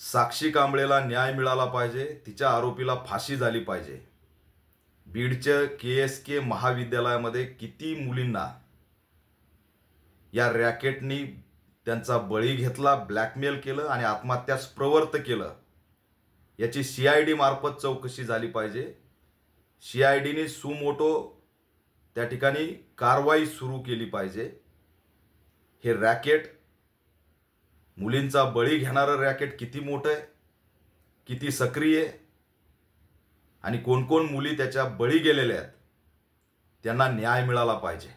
साक्षी कांबळेला न्याय मिळाला पाहिजे, तिच्या आरोपीला फाशी झाली पाहिजे। बीडच्या KSK महाविद्यालयामध्ये किती मुलींना या रॅकेटनी त्यांचा बळी घेतला, ब्लॅकमेल केलं आणि आत्महत्यास प्रवृत्त केलं, याची CID मार्फत चौकशी झाली पाहिजे। CIDने सुमोटो त्या ठिकाणी कारवाई सुरू केली पाहिजे। हे रॅकेट, मुलींचा बळी घेणारं रॅकेट किती मोठं आहे, किती सक्रिय आहे आणि कोण कोण मुली त्याच्या बळी गेलेल्या आहेत, त्यांना न्याय मिळाला पाहिजे।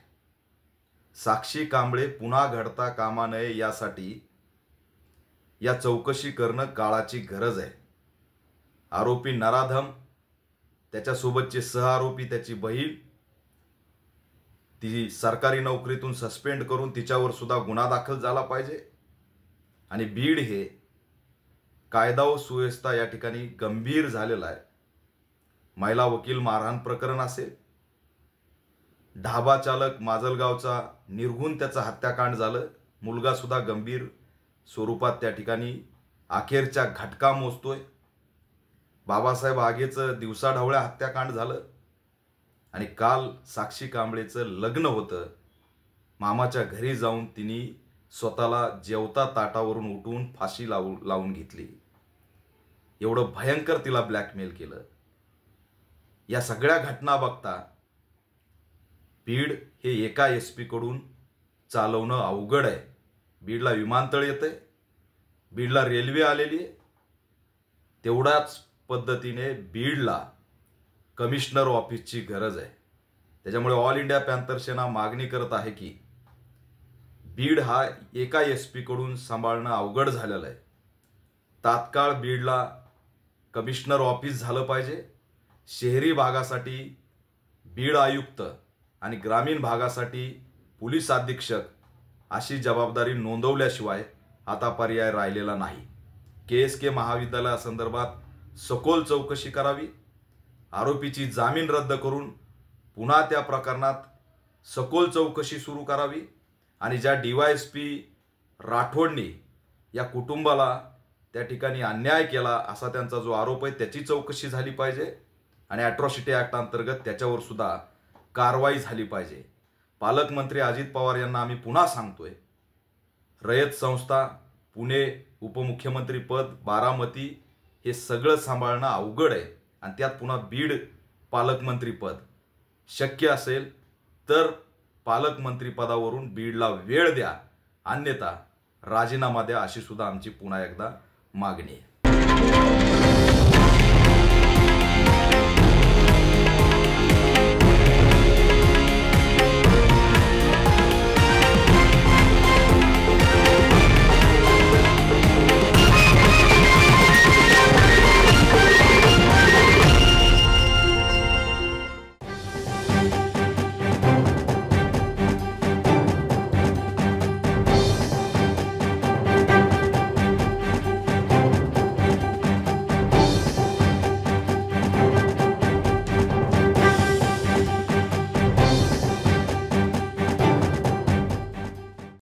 साक्षी कांबळे पुन्हा घडता कामा नये यासाठी या चौकशी करणं काळाची गरज आहे। आरोपी नराधम, त्याच्यासोबतचे सहआरोपी, त्याची बहीण, ती सरकारी नोकरीतून सस्पेंड करून तिच्यावर सुद्धा गुन्हा दाखल झाला पाहिजे। आणि बीड हे कायदा व सुव्यवस्था या ठिकाणी गंभीर झालेला आहे। महिला वकील मारहाण प्रकरण असेल, ढाबा चालक माजलगावचा निर्घुण त्याचा हत्याकांड झालं, मुलगा सुद्धा गंभीर स्वरूपात त्या ठिकाणी अखेरच्या घटका मोजतोय। बाबासाहेब आगेचं दिवसाढवळ्या हत्याकांड झालं आणि काल साक्षी कांबळेचं लग्न होतं। मामाच्या घरी जाऊन तिने स्वतःला जेवता ताटावरून उठून फाशी लावून घेतली। एवढं भयंकर तिला ब्लॅकमेल केलं। या सगळ्या घटना बघता बीड हे एका SP कडून चालवणं अवघड आहे। बीडला विमानतळ येतंय, बीडला रेल्वे आलेली आहे, तेवढाच पद्धतीने बीडला कमिशनर ऑफिसची गरज आहे। त्याच्यामुळे ऑल इंडिया पॅंथर सेना मागणी करत आहे की बीड हा एका SP कडून सांभाळणं अवघड झालेलं आहे। तात्काळ बीडला कमिशनर ऑफिस झालं पाहिजे। शहरी भागासाठी बीड आयुक्त आणि ग्रामीण भागासाठी पोलीस अधीक्षक अशी जबाबदारी नोंदवल्याशिवाय आता पर्याय राहिलेला नाही। KSK महाविद्यालयासंदर्भात सखोल चौकशी करावी, आरोपीची जामीन रद्द करून पुन्हा त्या प्रकरणात सखोल चौकशी सुरू करावी आणि ज्या DYSP राठोडनी या कुटुंबाला त्या ठिकाणी अन्याय केला असा त्यांचा जो आरोप आहे त्याची चौकशी झाली पाहिजे आणि अॅट्रॉसिटी ॲक्ट अंतर्गत त्याच्यावर सुद्धा कारवाई झाली पाहिजे। पालकमंत्री अजित पवार यांना आम्ही पुन्हा सांगतोय, रयत संस्था, पुणे उपमुख्यमंत्री पद, बारामती हे सगळं सांभाळणं अवघड आहे आणि त्यात पुन्हा बीड पालकमंत्री पद शक्य असेल तर पालकमंत्री पदावरून बीडला वेळ द्या, अन्यथा राजीनामा द्या, अशी सुद्धा आमची पुन्हा एकदा मागणी आहे।